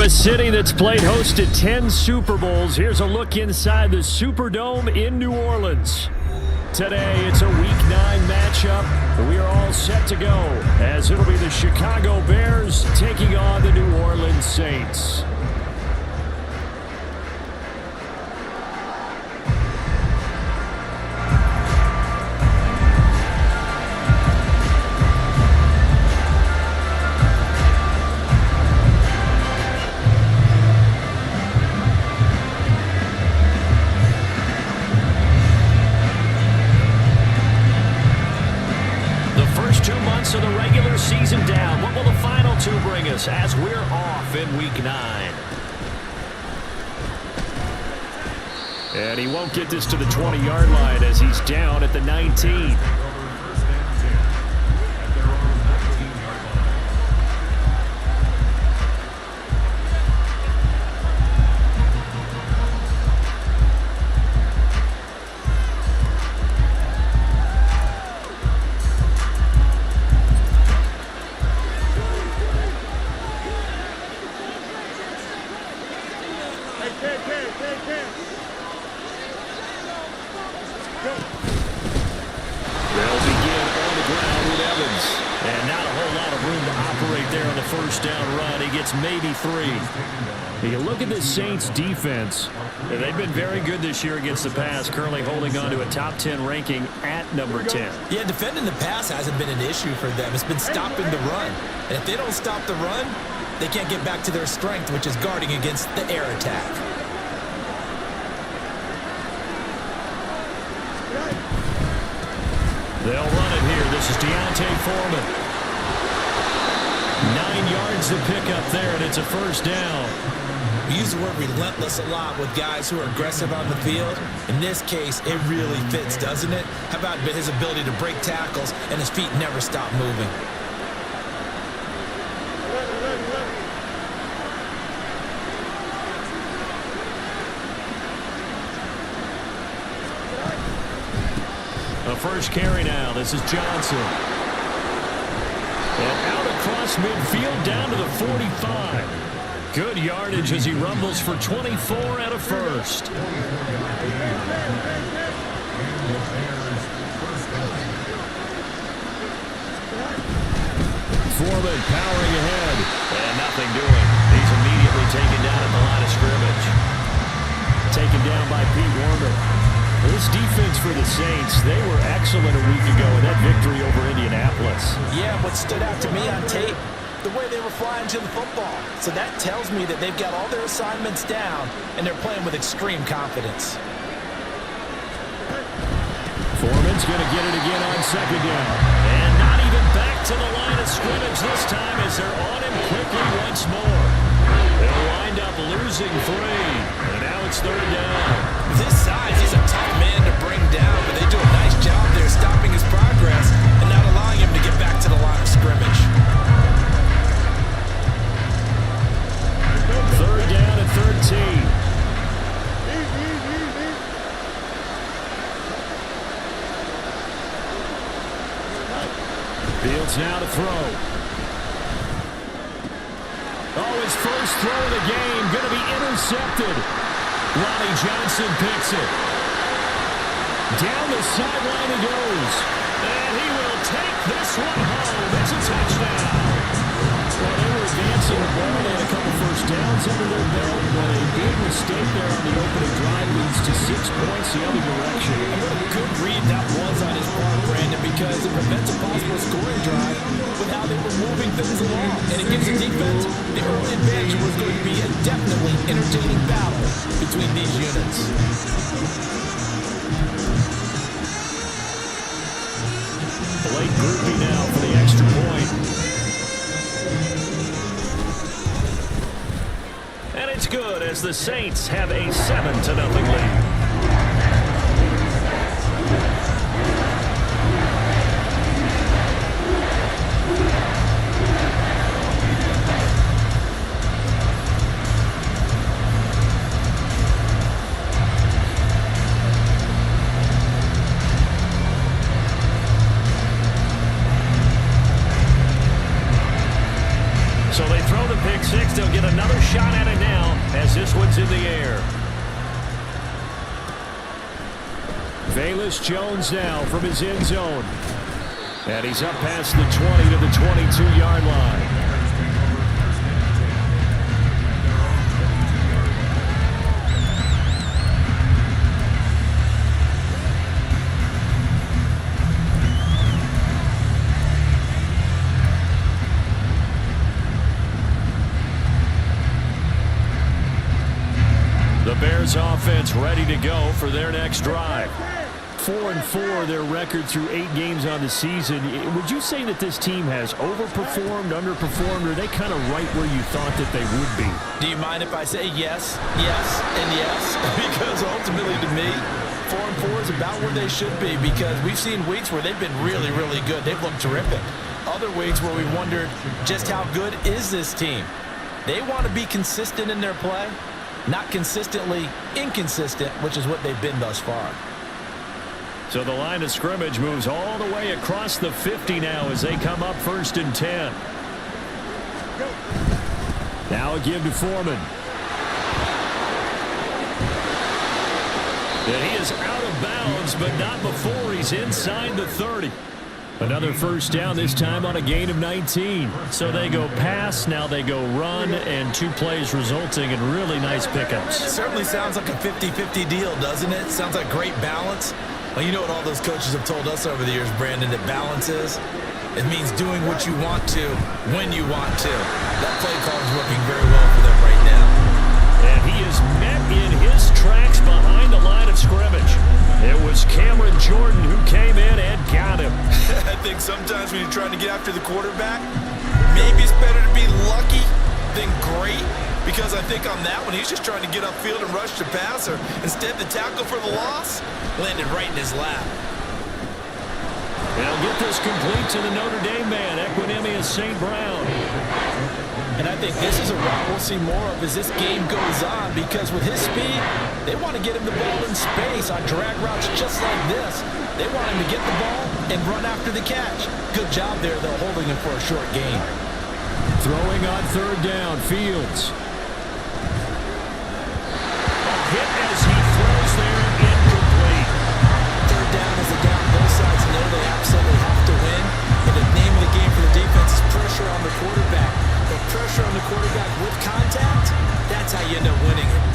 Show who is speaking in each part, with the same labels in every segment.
Speaker 1: a city that's played host to 10 Super Bowls, here's a look inside the Superdome in New Orleans. Today, it's a Week 9 matchup. We are all set to go, as it'll be the Chicago Bears taking on the New Orleans Saints. Of the regular season down. What will the final two bring us as we're off in Week 9? And he won't get this to the 20-yard line as he's down at the 19. They'll begin on the ground with Evans. And not a whole lot of room to operate there on the first down run. He gets maybe 3. You look at this Saints defense. They've been very good this year against the pass, currently holding on to a top 10 ranking at number 10.
Speaker 2: Yeah, defending the pass hasn't been an issue for them. It's been stopping the run. And if they don't stop the run, they can't get back to their strength, which is guarding against the air attack.
Speaker 1: They'll run it here. This is D'Onta Foreman. 9 yards to pick up there, and it's a first down.
Speaker 2: We use the word relentless a lot with guys who are aggressive on the field. In this case, it really fits, doesn't it? How about his ability to break tackles and his feet never stop moving?
Speaker 1: A first carry now. This is Johnson. And out across midfield down to the 45. Good yardage as he rumbles for 24 and a first. Foreman powering ahead. And nothing doing. He's immediately taken down at the line of scrimmage. Taken down by Pete Werner. This defense for the Saints, they were excellent a week ago in that victory over Indianapolis.
Speaker 2: Yeah, what stood out to me on tape, the way they were flying to the football. So that tells me that they've got all their assignments down, and they're playing with extreme confidence.
Speaker 1: Foreman's going to get it again on second down. And not even back to the line of scrimmage this time as they're on him quickly once more. They'll wind up losing 3. And now it's third down.
Speaker 2: With his size, he's a tough man to bring down, but they do a nice job there stopping his progress and not allowing him to get back to the line of scrimmage.
Speaker 1: Third down and 13. Fields now to throw. Oh, his first throw of the game going to be intercepted. Ronnie Johnson picks it. Down the sideline he goes. And he will take this one home. It's a touchdown. Well, they were advancing the ball. They had a couple first downs under their belt, but a big mistake there on the opening drive leads to 6 points the other direction.
Speaker 2: And what a good read that was on his part, Brandon, because it prevents a possible scoring drive with how they were moving things along. And it gives the defense the early advantage. Was going to be a definitely entertaining battle between these units.
Speaker 1: Blake Groupie now for the extra point. And it's good as the Saints have a 7-0 lead. So they throw the pick six. They'll get another shot at Velus Jones now from his end zone. And he's up past the 20 to the 22-yard line. The Bears offense ready to go for their next drive. 4-4 their record through 8 games on the season. Would you say that this team has overperformed, underperformed, or are they kind of right where you thought that they would be?
Speaker 2: Do you mind if I say yes, yes, and yes? Because ultimately to me, 4-4 is about where they should be, because we've seen weeks where they've been really, really good. They've looked terrific. Other weeks where we wondered just how good is this team. They want to be consistent in their play, not consistently inconsistent, which is what they've been thus far.
Speaker 1: So the line of scrimmage moves all the way across the 50 now as they come up 1st and 10. Now a give to Foreman. And he is out of bounds, but not before he's inside the 30. Another first down, this time on a gain of 19. So they go pass, now they go run, and 2 plays resulting in really nice pickups.
Speaker 2: It certainly sounds like a 50-50 deal, doesn't it? Sounds like great balance. Well, you know what all those coaches have told us over the years, Brandon, that balance is? It means doing what you want to, when you want to. That play call is working very well for them right now.
Speaker 1: And he is met in his tracks behind the line of scrimmage. It was Cameron Jordan who came in and got him.
Speaker 2: I think sometimes when you're trying to get after the quarterback, maybe it's better to be lucky than great. Because I think on that one, he's just trying to get upfield and rush the passer. Instead, the tackle for the loss landed right in his lap.
Speaker 1: They'll get this complete to the Notre Dame man, Equinemius St. Brown.
Speaker 2: And I think this is a route we'll see more of as this game goes on, because with his speed, they want to get him the ball in space on drag routes just like this. They want him to get the ball and run after the catch. Good job there, though, holding him for a short gain.
Speaker 1: Throwing on 3rd down, Fields. Hit as he throws there, incomplete.
Speaker 2: 3rd down is a down. Both sides know they absolutely have to win. But the name of the game for the defense is pressure on the quarterback. But pressure on the quarterback with contact, that's how you end up winning it.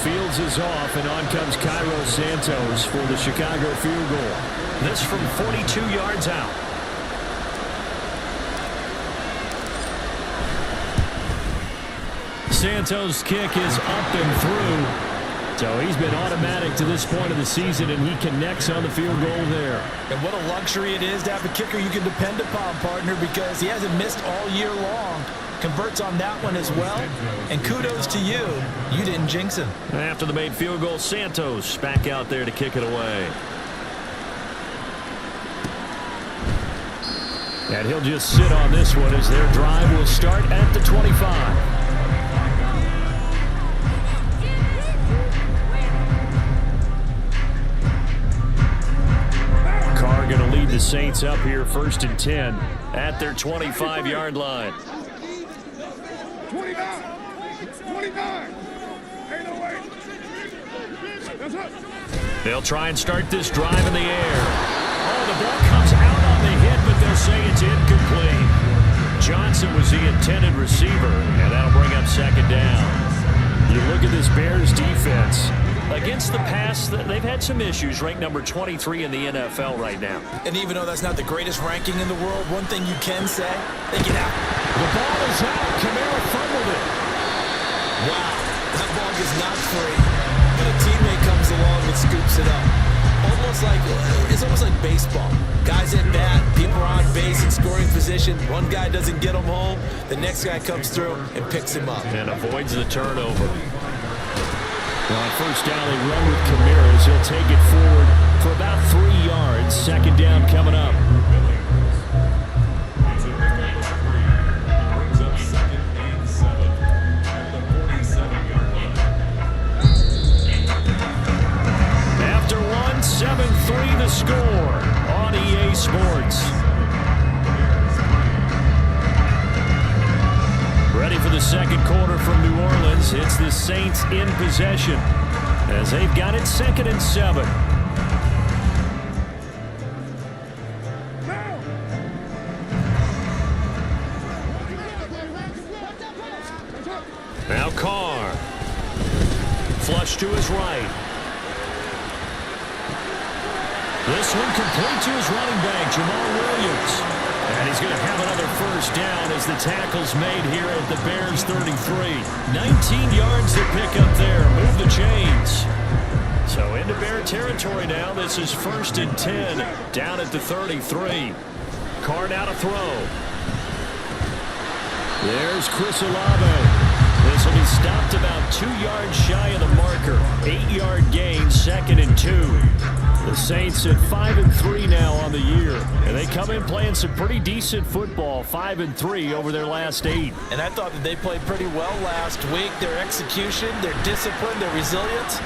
Speaker 1: Fields is off, and on comes Cairo Santos for the Chicago field goal. This from 42 yards out. Santos' kick is up and through. So he's been automatic to this point of the season, and he connects on the field goal there.
Speaker 2: And what a luxury it is to have a kicker you can depend upon, partner, because he hasn't missed all year long. Converts on that one as well. And kudos to you. You didn't jinx him.
Speaker 1: After the made field goal, Santos back out there to kick it away. And he'll just sit on this one as their drive will start at the 25. Carr going to lead the Saints up here 1st and 10 at their 25-yard line.
Speaker 3: 29. Ain't no way.
Speaker 1: They'll try and start this drive in the air. Oh, the ball comes out on the hit, but they'll say it's incomplete. Johnson was the intended receiver, and that'll bring up 2nd down. You look at this Bears defense. Against the pass, they've had some issues, ranked number 23 in the NFL right now.
Speaker 2: And even though that's not the greatest ranking in the world, one thing you can say, they get out.
Speaker 1: The ball is out. Kamara fumbled it.
Speaker 2: Wow, that ball gets knocked free, but a teammate comes along and scoops it up. It's almost like baseball. Guys at bat, people are on base in scoring position. One guy doesn't get him home, the next guy comes through and picks him up.
Speaker 1: And avoids the turnover. Now on 1st down, they run with Kamara as he'll take it forward for about 3 yards. 2nd down coming up. After 1 7-3 the score on EA Sports. Ready for the second quarter from New Orleans. It's the Saints in possession as they've got it 2nd and 7. Now Carr. Flush to his right. This one complete to his running back, Jamal Williams. And he's going to have another first down as the tackle's made here at the Bears 33. 19 yards to pick up there. Move the chains. So into Bear territory now. This is 1st and 10 down at the 33. Carr now to throw. There's Chris Olave. This will be stopped about 2 yards shy of the marker. 8-yard gain, 2nd and 2. The Saints at 5-3 now on the year. And they come in playing some pretty decent football, 5-3 over their last 8.
Speaker 2: And I thought that they played pretty well last week. Their execution, their discipline, their resilience,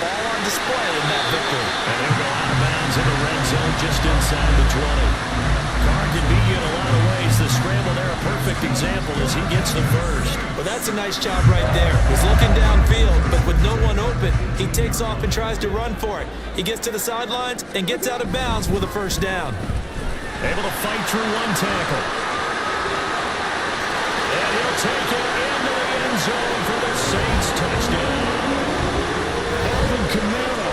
Speaker 2: all on display in that victory.
Speaker 1: And they'll go out of bounds in the red zone just inside the 20. Carr can beat you in a lot of ways. The scramble there, a perfect example as he gets the first.
Speaker 2: Well, that's a nice job right there. He's looking downfield, but with no one open, he takes off and tries to run for it. He gets to the sidelines and gets out of bounds with a first down.
Speaker 1: Able to fight through one tackle. And he'll take it into the end zone for the Saints touchdown. Alvin Kamara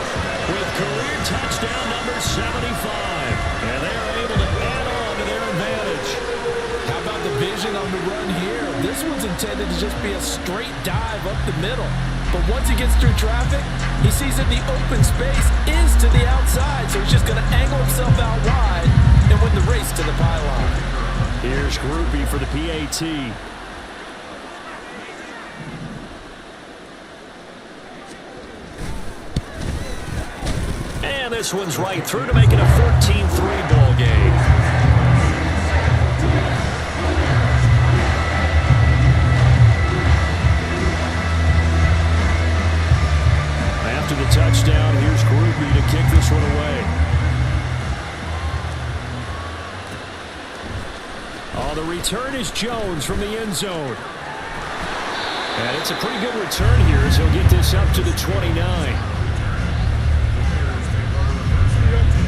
Speaker 1: with career touchdown number 75. And they are able to add on to their advantage.
Speaker 2: How about the vision on the run here? This one's intended to just be a straight dive up the middle. But once he gets through traffic, he sees that the open space is to the outside, so he's just going to angle himself out wide and win the race to the pylon.
Speaker 1: Here's Groupie for the PAT. And this one's right through to make it a 14-3 ball game. After the touchdown, here's Groupie to kick this one away. Oh, the return is Jones from the end zone. And it's a pretty good return here as he'll get this up to the 29.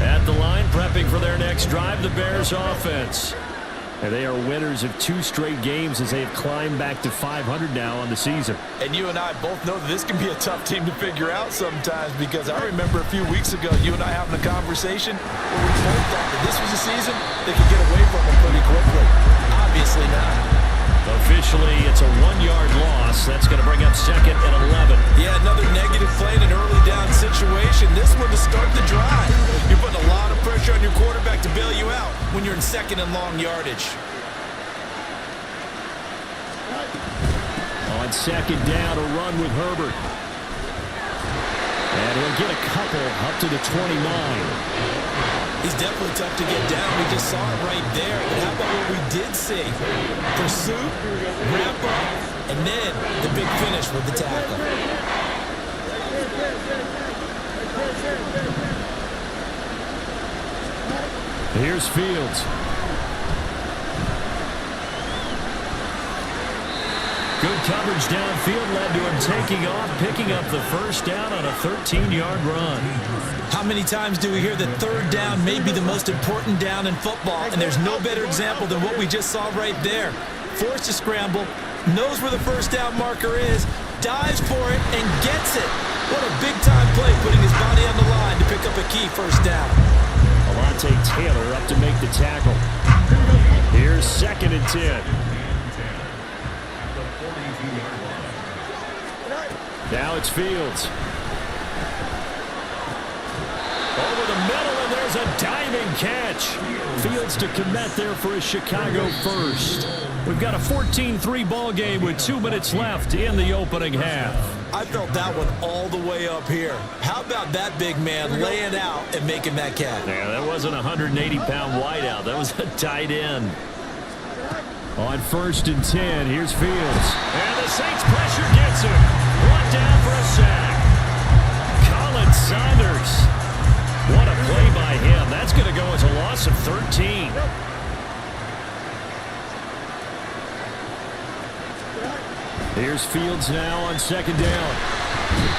Speaker 1: At the line, prepping for their next drive, the Bears offense. And they are winners of 2 straight games as they have climbed back to 500 now on the season.
Speaker 2: And you and I both know that this can be a tough team to figure out sometimes, because I remember a few weeks ago you and I having a conversation where we both thought that this was a season that could get away from them pretty quickly. Obviously not.
Speaker 1: Officially, it's a 1-yard loss. That's going to bring up 2nd and 11.
Speaker 2: Yeah, another negative play in an early down situation. This one to start the drive. You're putting a lot of pressure on your quarterback to bail you out when you're in 2nd and long yardage.
Speaker 1: On 2nd down, a run with Herbert. And he'll get a couple up to the 29.
Speaker 2: He's definitely tough to get down. We just saw it right there. But how about what we did see? Pursuit, wrap up, and then the big finish with the tackle.
Speaker 1: Here's Fields. Good coverage downfield led to him taking off, picking up the first down on a 13-yard run.
Speaker 2: How many times do we hear that 3rd down may be the most important down in football? And there's no better example than what we just saw right there. Forced to scramble, knows where the first down marker is, dives for it, and gets it. What a big-time play, putting his body on the line to pick up a key first down.
Speaker 1: Alontae Taylor up to make the tackle. Here's 2nd and 10. Now it's Fields. Over the middle, and there's a diving catch. Fields to commit there for a Chicago first. We've got a 14-3 ball game with 2 minutes left in the opening half.
Speaker 2: I felt that one all the way up here. How about that big man laying out and making that catch?
Speaker 1: Yeah, that wasn't a 180-pound wideout. That was a tight end. On 1st and 10, here's Fields. And the Saints pressure gets him. Brought down for a sack. Colin Saunders. What Here's Fields now on second down.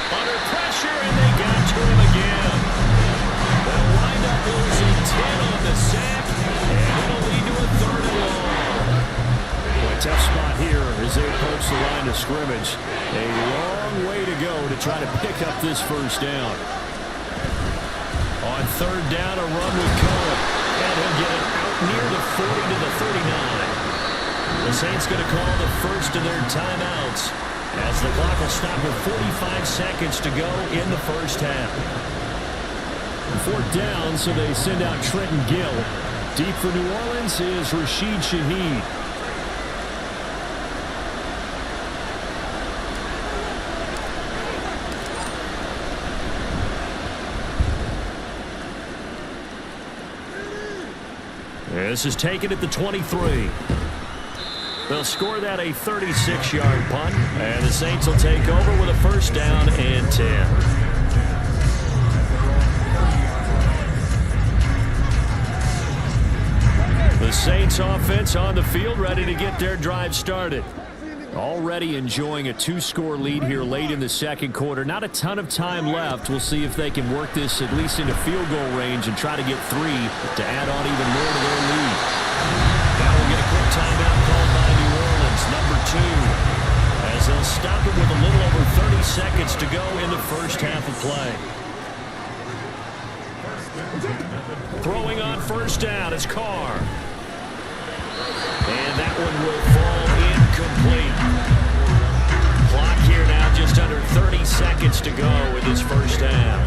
Speaker 1: Under pressure, and they got to him again. They'll wind up losing 10 on the sack, and it'll lead to a 3rd and long. A tough spot here as they approach the line of scrimmage. A long way to go to try to pick up this first down. On 3rd down, a run with Cohen. And he'll get it out near the 40 to the 39. The Saints going to call the first of their timeouts as the clock will stop with 45 seconds to go in the first half. 4th down, so they send out Trenton Gill. Deep for New Orleans is Rashid Shaheed. This is taken at the 23. They'll score that a 36-yard punt, and the Saints will take over with a first down and 10. The Saints offense on the field, ready to get their drive started. Already enjoying a 2-score lead here late in the second quarter. Not a ton of time left. We'll see if they can work this at least into field goal range and try to get 3 to add on even more to their lead. Now we'll get a quick timeout called by New Orleans, number 2, as they'll stop it with a little over 30 seconds to go in the first half of play. Throwing on first down is Carr. And that one will fall incomplete. Clock here now just under 30 seconds to go in this first half.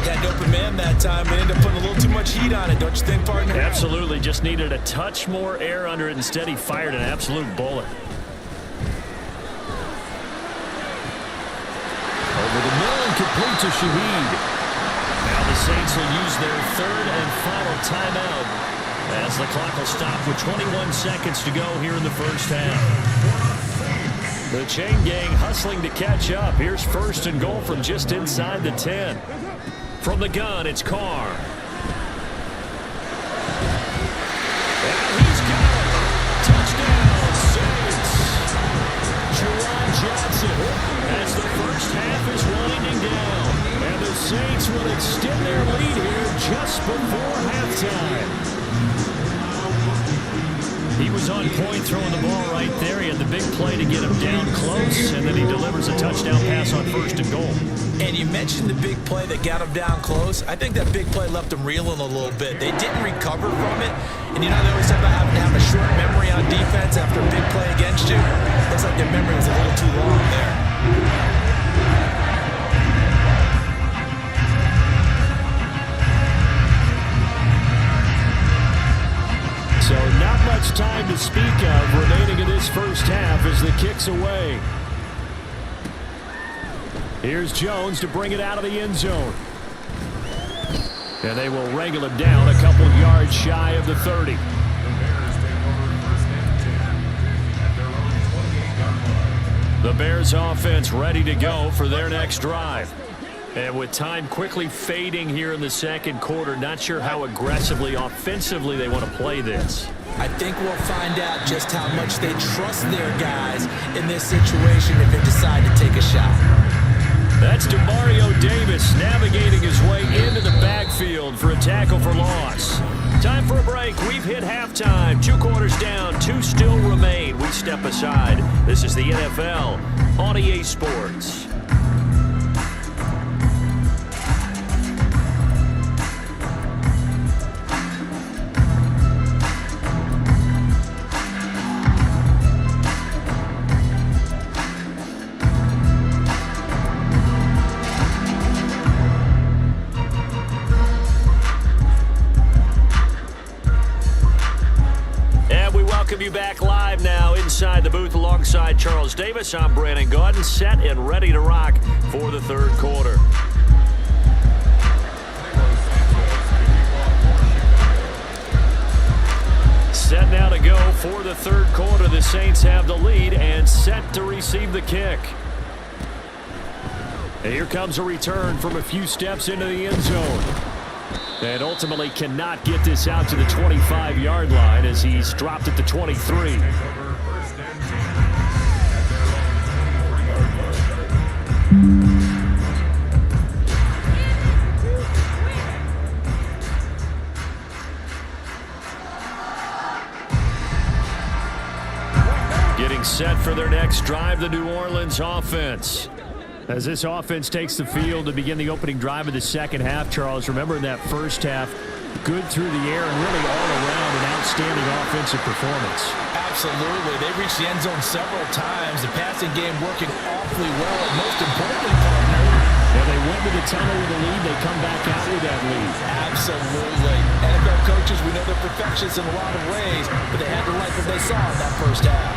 Speaker 2: Had open man that time, but ended up putting a little too much heat on it, don't you think, partner?
Speaker 1: Absolutely. Just needed a touch more air under it. Instead, he fired an absolute bullet. Over the middle and complete to Shaheed. Now the Saints will use their 3rd and final timeout as the clock will stop with 21 seconds to go here in the first half. The chain gang hustling to catch up. Here's 1st and goal from just inside the 10. From the gun, it's Carr. And he's got it. Touchdown, Saints. Juwan Johnson as the first half is winding down. And the Saints will extend their lead here just before halftime. He was on point throwing the ball right there. He had the big play to get him down close, and then he delivers a touchdown pass on 1st and goal.
Speaker 2: And you mentioned the big play that got him down close. I think that big play left him reeling a little bit. They didn't recover from it. And you know, they always talk about having to have a short memory on defense after a big play against you. Looks like their memory was a little too long there.
Speaker 1: So not much time to speak of remaining in this first half as the kick's away. Here's Jones to bring it out of the end zone. And they will wrangle him down a couple yards shy of the 30. The Bears offense ready to go for their next drive. And with time quickly fading here in the second quarter, not sure how aggressively, offensively they want to play this.
Speaker 2: I think we'll find out just how much they trust their guys in this situation if they decide to take a shot.
Speaker 1: That's DeMario Davis navigating his way into the backfield for a tackle for loss. Time for a break. We've hit halftime. 2 quarters down, 2 still remain. We step aside. This is the NFL on EA Sports. You back live now inside the booth alongside Charles Davis. I'm Brandon Gaudin, set and ready to rock for the third quarter. Set now to go for the third quarter. The Saints have the lead and set to receive the kick. And here comes a return from a few steps into the end zone. And ultimately cannot get this out to the 25-yard line as he's dropped at the 23. Getting set for their next drive, the New Orleans offense. As this offense takes the field to begin the opening drive of the second half, Charles, remember in that first half, good through the air and really all around an outstanding offensive performance.
Speaker 2: Absolutely. They reached the end zone several times. The passing game working awfully well. And most importantly, partner,
Speaker 1: yeah, they went to the tunnel with a lead. They come back out with that lead.
Speaker 2: Absolutely. NFL coaches, we know they're perfectionists in a lot of ways, but they had to like what they saw in that first half.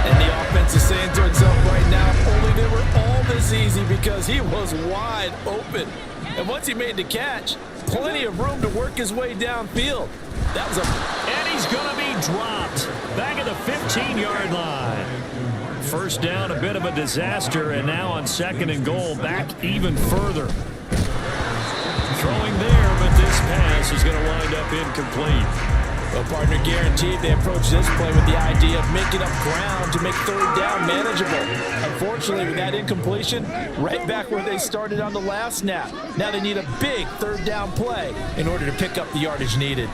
Speaker 2: And the offense is saying to itself right now, only they were all this easy because he was wide open. And once he made the catch, plenty of room to work his way downfield. That was
Speaker 1: and he's going to be dropped back at the 15-yard line. First down, a bit of a disaster, and now on second and goal, back even further. Throwing there, but this pass is going to wind up incomplete.
Speaker 2: Well, partner, guaranteed they approach this play with the idea of making up ground to make third down manageable. Unfortunately, with that incompletion, right back where they started on the last snap. Now they need a big third down play in order to pick up the yardage needed.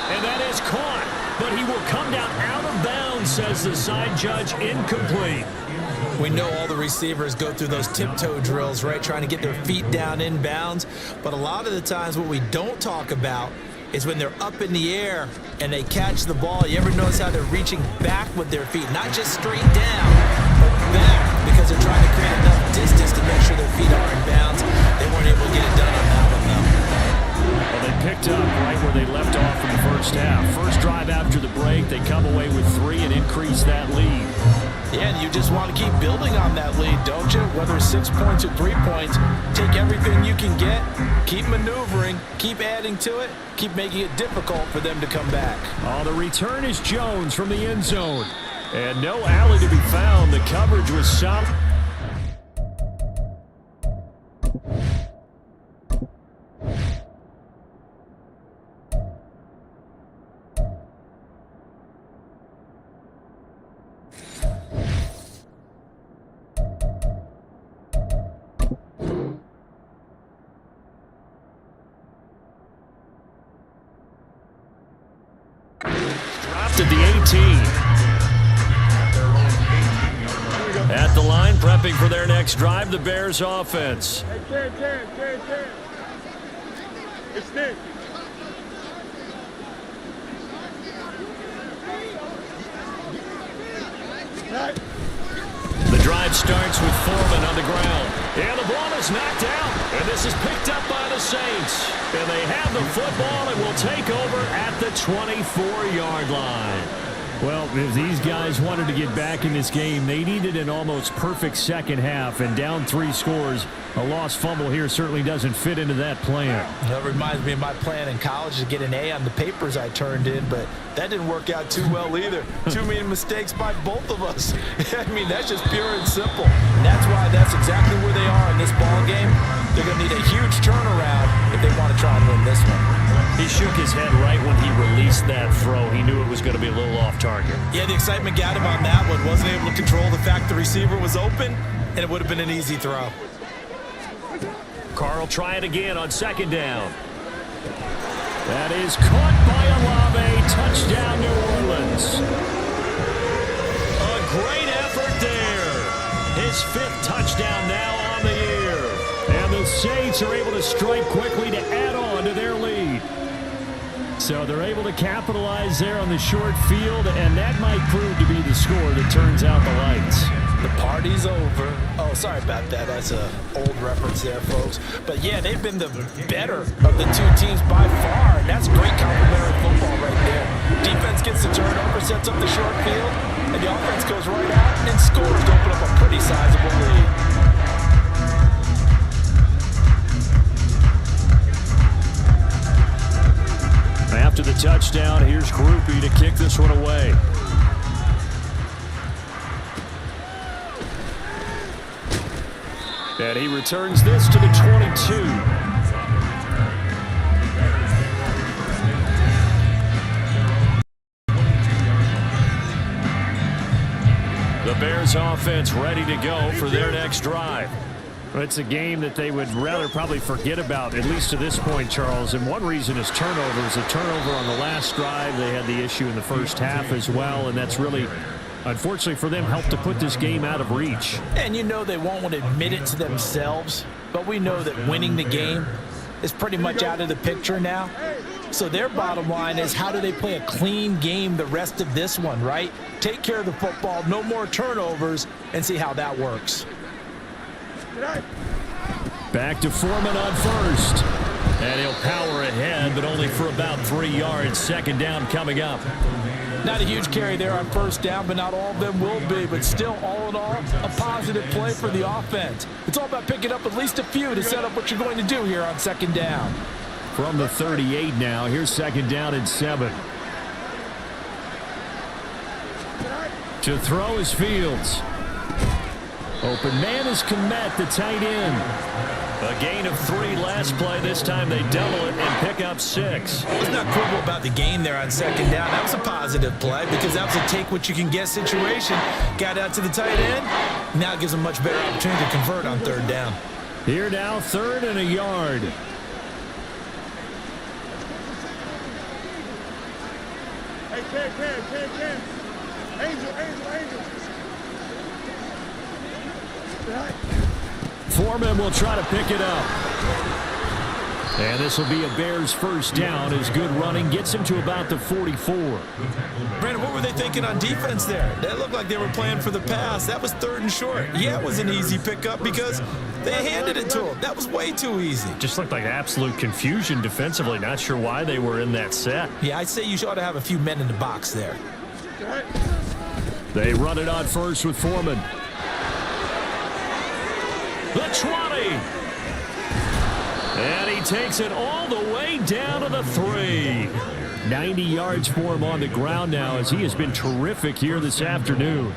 Speaker 1: And that is caught, but he will come down out of bounds, says the side judge, incomplete.
Speaker 2: We know all the receivers go through those tiptoe drills, right, trying to get their feet down in bounds. But a lot of the times what we don't talk about is when they're up in the air and they catch the ball. You ever notice how they're reaching back with their feet? Not just straight down, but back, because they're trying to create enough distance to make sure their feet are in bounds. They weren't able to get it done on that one, though.
Speaker 1: Well, they picked up right where they left off in the first half. First drive after the break, they come away with 3 and increase that lead.
Speaker 2: Yeah, and you just want to keep building on that lead, don't you? Whether it's 6 points or 3 points, take everything you can get, keep maneuvering, keep adding to it, keep making it difficult for them to come back.
Speaker 1: Oh, the return is Jones from the end zone. And no alley to be found. The coverage was solid. At the 18. At the line, prepping for their next drive, the Bears offense.
Speaker 3: Hey, Jan. It's Nick.
Speaker 1: The drive starts with Foreman on the ground. And the ball is knocked out. And this is picked up by the Saints. And they have the football and will take over at the 24-yard line. Well, if these guys wanted to get back in this game, they needed an almost perfect second half. And down 3 scores, a lost fumble here certainly doesn't fit into that plan.
Speaker 2: That reminds me of my plan in college to get an A on the papers I turned in, but that didn't work out too well either. Too many mistakes by both of us. I mean, that's just pure and simple. And that's why that's exactly where they are in this ball game. They're going to need a huge turnaround if they want to try and win this one.
Speaker 1: He shook his head right when he released that throw. He knew it was going to be a little off target.
Speaker 2: Yeah, the excitement got him on that one. Wasn't able to control the fact the receiver was open, and it would have been an easy throw.
Speaker 1: Carr will try it again on second down. That is caught by Olave. Touchdown, New Orleans. A great effort there. His 5th touchdown now on the year. And the Saints are able to strike quickly to add on to their lead. So they're able to capitalize there on the short field, and that might prove to be the score that turns out the lights.
Speaker 2: The party's over. Oh, sorry about that. That's an old reference there, folks. But, yeah, they've been the better of the 2 teams by far, and that's great complementary football right there. Defense gets the turnover, sets up the short field, and the offense goes right out and scores to open up a pretty sizable lead.
Speaker 1: After the touchdown, here's Groupie to kick this one away. And he returns this to the 22. The Bears offense offense ready to go for their next drive.
Speaker 3: Well, it's a game that they would rather probably forget about, at least to this point, Charles. And one reason is turnovers. A turnover on the last drive. They had the issue in the first half as well, and that's really, unfortunately for them, helped to put this game out of reach.
Speaker 2: And you know they won't want to admit it to themselves, but we know that winning the game is pretty much out of the picture now. So their bottom line is, how do they play a clean game the rest of this one, right? Take care of the football, no more turnovers, and see how that works.
Speaker 1: Back to Foreman on first. And he'll power ahead, but only for about 3 yards. Second down coming up.
Speaker 2: Not a huge carry there on first down, but not all of them will be. But still, all in all, a positive play for the offense. It's all about picking up at least a few to set up what you're going to do here on second down.
Speaker 1: From the 38 now, here's second down and 7. To throw is Fields. Open man is Kmet, the tight end. A gain of 3 last play. This time they double it and pick up 6.
Speaker 2: Let's not quibble about the gain there on second down. That was a positive play because that was a take-what-you-can-get situation. Got out to the tight end. Now it gives them a much better opportunity to convert on third down.
Speaker 1: Here now, 3rd and a yard.
Speaker 4: Hey, Angel.
Speaker 1: Foreman will try to pick it up. And this will be a Bears first down as good running gets him to about the 44.
Speaker 2: Brandon, what were they thinking on defense there? They looked like they were playing for the pass. That was 3rd and short. Yeah, it was an easy pickup because they handed it to him. That was way too easy.
Speaker 3: Just looked like absolute confusion defensively. Not sure why they were in that set.
Speaker 2: Yeah, I'd say you ought to have a few men in the box there.
Speaker 1: They run it on first with Foreman. The 20. And he takes it all the way down to the 3. 90 yards for him on the ground now as he has been terrific here this afternoon.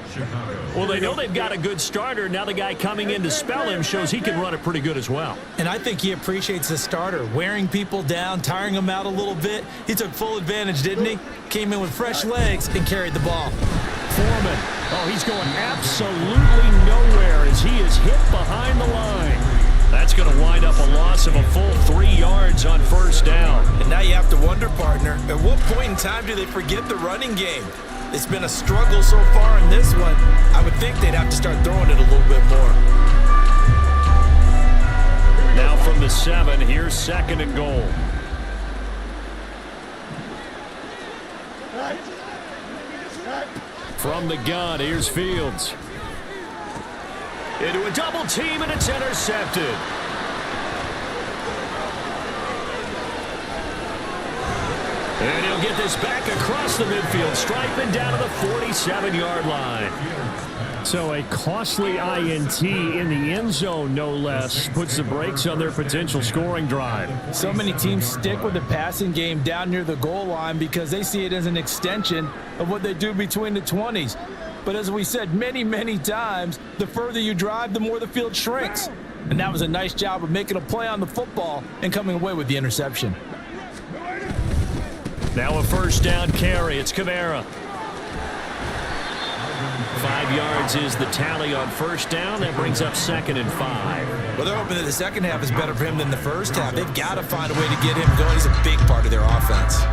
Speaker 1: Well, they know they've got a good starter. Now the guy coming in to spell him shows he can run it pretty good as well.
Speaker 2: And I think he appreciates the starter, wearing people down, tiring them out a little bit. He took full advantage, didn't he? Came in with fresh legs and carried the ball.
Speaker 1: Foreman. Oh, he's going absolutely nowhere as he is hit behind the line. That's going to wind up a loss of a full 3 yards on first down.
Speaker 2: And now you have to wonder, partner, at what point in time do they forget the running game? It's been a struggle so far in this one. I would think they'd have to start throwing it a little bit more.
Speaker 1: Now from the 7, here's 2nd and goal. From the gun, here's Fields. Into a double team, and it's intercepted. And he'll get this back across the midfield stripe and down to the 47-yard line.
Speaker 3: So a costly INT in the end zone, no less, puts the brakes on their potential scoring drive.
Speaker 2: So many teams stick with the passing game down near the goal line because they see it as an extension of what they do between the 20s. But as we said many, many times, the further you drive, the more the field shrinks. And that was a nice job of making a play on the football and coming away with the interception.
Speaker 1: Now a first down carry. It's Kamara. 5 yards is the tally on first down. That brings up 2nd and 5.
Speaker 2: Well, they're hoping that the second half is better for him than the first half. They've got to find a way to get him going. He's a big part of their offense.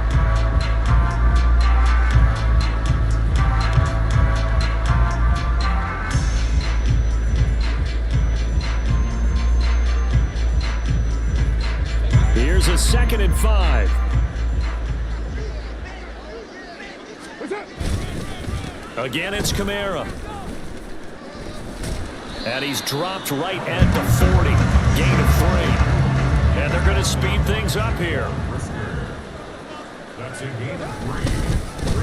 Speaker 1: Here's a 2nd and 5. Again, it's Kamara. And he's dropped right at the 40. Gain of 3. And they're going to speed things up here.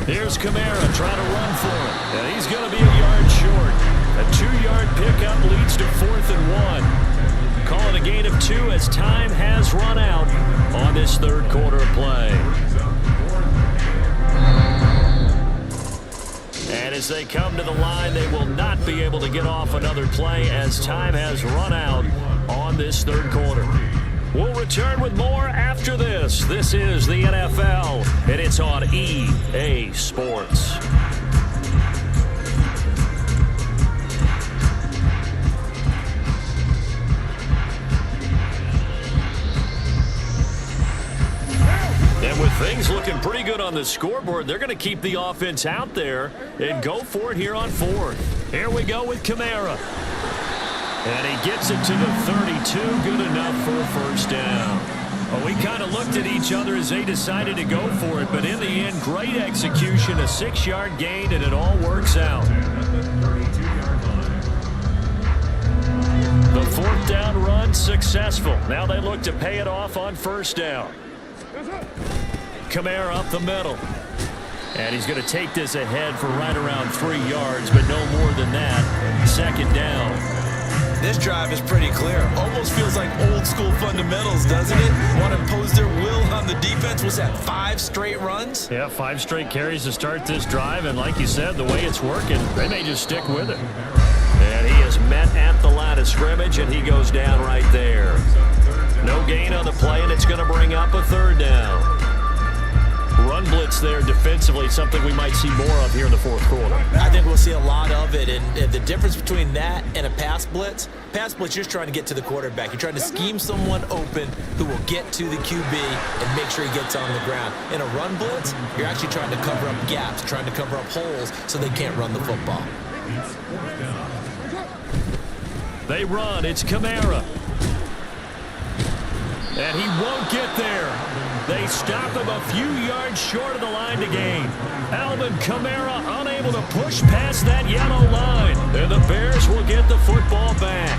Speaker 1: Here's Kamara trying to run for it. And he's going to be a yard short. A 2-yard pickup leads to 4th and 1. Call it a gain of 2 as time has run out on this third quarter of play. And as they come to the line, they will not be able to get off another play as time has run out on this third quarter. We'll return with more after this. This is the NFL, and it's on EA Sports.
Speaker 3: Things looking pretty good on the scoreboard. They're going to keep the offense out there and go for it here on fourth. Here we go with Kamara. And he gets it to the 32. Good enough for a first down. Well, we kind of looked at each other as they decided to go for it, but in the end, great execution, a 6-yard gain, and it all works out. The fourth down run successful. Now they look to pay it off on first down. Kamara up the middle. And he's going to take this ahead for right around 3 yards, but no more than that. Second down.
Speaker 2: This drive is pretty clear. Almost feels like old school fundamentals, doesn't it? Want to impose their will on the defense. Was that 5 straight runs?
Speaker 3: Yeah, 5 straight carries to start this drive. And like you said, the way it's working, they may just stick with it. And he is met at the line of scrimmage, and he goes down right there. No gain on the play, and it's going to bring up a third down. Run blitz there defensively, something we might see more of here in the fourth quarter.
Speaker 2: I think we'll see a lot of it, and the difference between that and a pass blitz, you're just trying to get to the quarterback. You're trying to scheme someone open who will get to the QB and make sure he gets on the ground. In a run blitz, you're actually trying to cover up gaps, trying to cover up holes so they can't run the football.
Speaker 3: They run. It's Kamara. And he won't get there. They stop him a few yards short of the line to gain. Alvin Kamara unable to push past that yellow line. And the Bears will get the football back.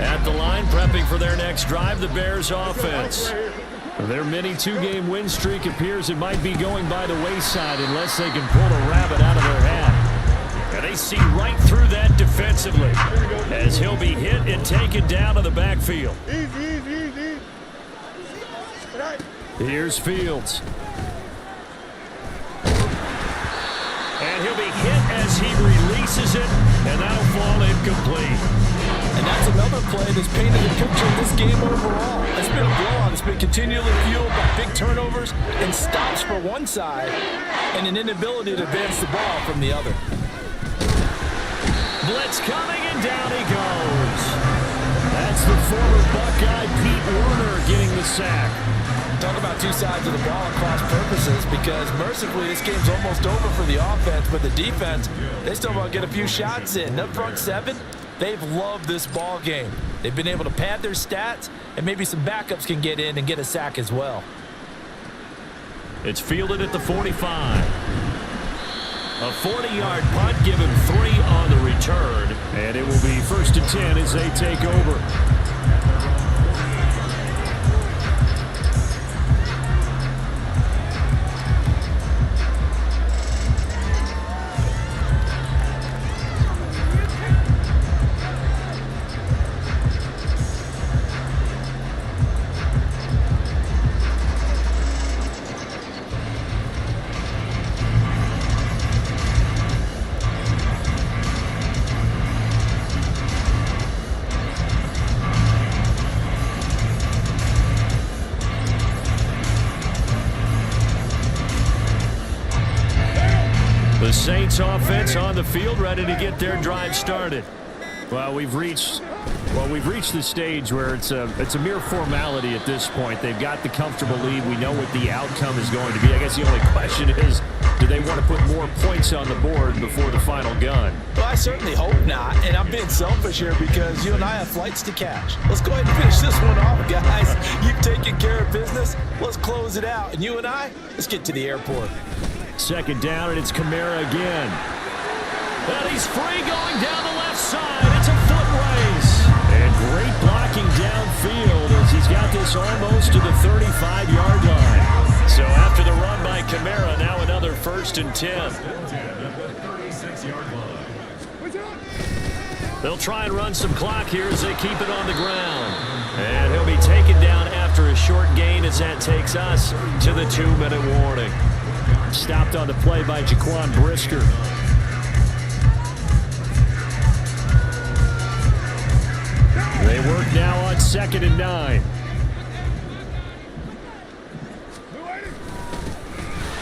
Speaker 3: At the line, prepping for their next drive, the Bears offense. Their mini 2-game win streak appears it might be going by the wayside unless they can pull a rabbit out of their hat. And they see right through that defensively as he'll be hit and taken down to the backfield.
Speaker 4: Easy.
Speaker 3: Here's Fields. And he'll be hit as he releases it, and that'll fall incomplete.
Speaker 2: And that's another play that's painted the picture of this game overall. It's been a blowout. It's been continually fueled by big turnovers and stops for one side and an inability to advance the ball from the other.
Speaker 3: Blitz coming, and down he goes. That's the former Buckeye Pete Werner getting the sack.
Speaker 2: Talk about two sides of the ball at cross purposes, because mercifully this game's almost over for the offense, but the defense, they still want to get a few shots in. Up front 7, they've loved this ball game. They've been able to pad their stats, and maybe some backups can get in and get a sack as well.
Speaker 3: It's fielded at the 45. A 40-yard punt, given 3 on the return, and it will be 1st and 10 as they take over. The Saints offense on the field, ready to get their drive started. Well, we've reached the stage where it's a mere formality at this point. They've got the comfortable lead. We know what the outcome is going to be. I guess the only question is, do they want to put more points on the board before the final gun?
Speaker 2: Well, I certainly hope not, and I'm being selfish here because you and I have flights to catch. Let's go ahead and finish this one off, guys. You've taken care of business. Let's close it out, and you and I, let's get to the airport.
Speaker 3: Second down, and it's Kamara again. And he's free going down the left side. It's a foot race. And great blocking downfield as he's got this almost to the 35-yard line. So after the run by Kamara, now another 1st and 10. They'll try and run some clock here as they keep it on the ground. And he'll be taken down after a short gain as that takes us to the 2-minute warning. Stopped on the play by Jaquan Brisker. They work now on 2nd and 9.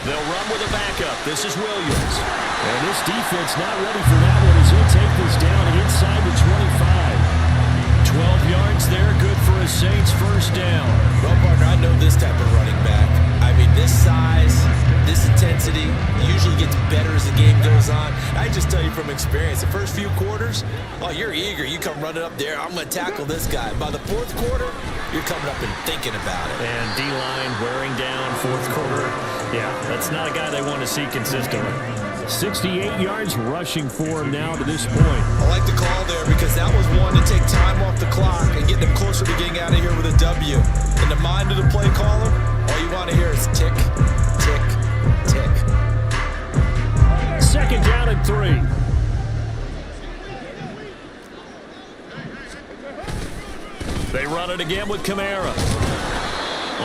Speaker 3: They'll run with a backup. This is Williams. And this defense not ready for that one as he'll take this down inside the 25.
Speaker 2: just tell you from experience, the first few quarters, oh, you're eager. You come running up there, I'm going to tackle this guy. By the fourth quarter, you're coming up and thinking about it.
Speaker 3: And D-line wearing down fourth quarter. Yeah, that's not a guy they want to see consistently. 68 yards rushing for him now to this point.
Speaker 2: I like the call there because that was one to take time off the clock and get them closer to getting out of here with a W. In the mind of the play caller, all you want to hear is tick, tick, tick.
Speaker 3: Second down and 3. They run it again with Kamara.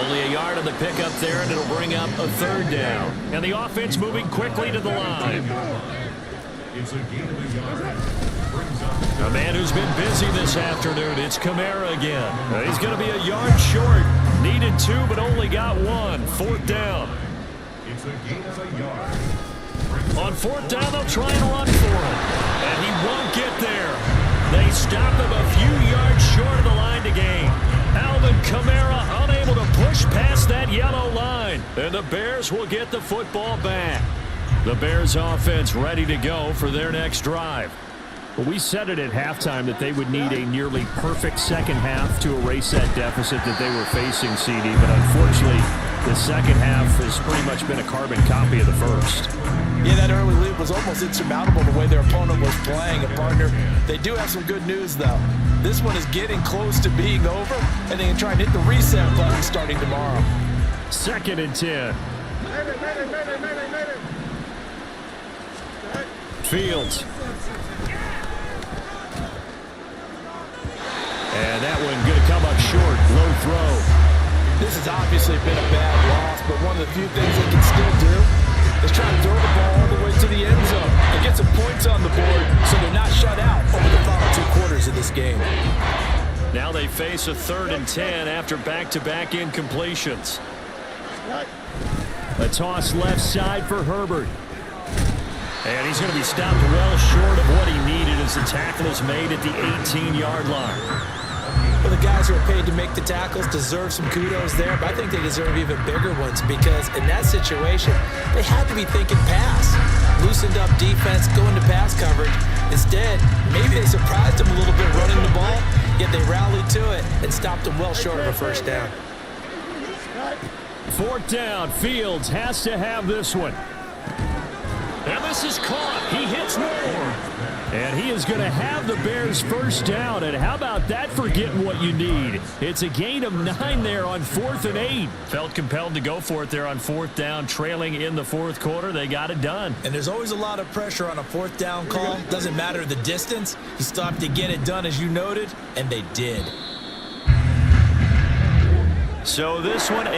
Speaker 3: Only a yard on the pickup there, and it'll bring up a third down. And the offense moving quickly to the line. A man who's been busy this afternoon, it's Kamara again. He's going to be a yard short. Needed 2, but only got 1. Fourth down. On fourth down, they'll try and run for him. And he won't get there. They stop him a few yards short of the line to gain. Alvin Kamara unable to push past that yellow line. And the Bears will get the football back. The Bears offense ready to go for their next drive. Well, we said it at halftime that they would need a nearly perfect second half to erase that deficit that they were facing, CD. But unfortunately, the second half has pretty much been a carbon copy of the first.
Speaker 2: Yeah, that early lead was almost insurmountable the way their opponent was playing. And, partner, they do have some good news, though. This one is getting close to being over, and they can try and hit the reset button starting tomorrow.
Speaker 3: Second and 10. Fields. And that one going to come up short. Low throw.
Speaker 2: This has obviously been a bad loss, but one of the few things they can still do is try to throw the ball all the way to the end zone and get some points on the board so they're not shut out over the final 2 quarters of this game.
Speaker 3: Now they face a 3rd and 10 after back-to-back incompletions. A toss left side for Herbert. And he's going to be stopped well short of what he needed as the tackle is made at the 18-yard line.
Speaker 2: Well, the guys who are paid to make the tackles deserve some kudos there, but I think they deserve even bigger ones because in that situation, they had to be thinking pass. Loosened up defense, going to pass coverage. Instead, maybe they surprised them a little bit running the ball, yet they rallied to it and stopped them well short of a first down.
Speaker 3: Fourth down, Fields has to have this one. And this is caught. He hits more. And he is going to have the Bears first down. And how about that for getting what you need? It's a gain of 9 there on 4th and 8. Felt compelled to go for it there on 4th down, trailing in the 4th quarter. They got it done.
Speaker 2: And there's always a lot of pressure on a 4th down call. Doesn't matter the distance. You stop to get it done, as you noted, and they did.
Speaker 3: So this one, a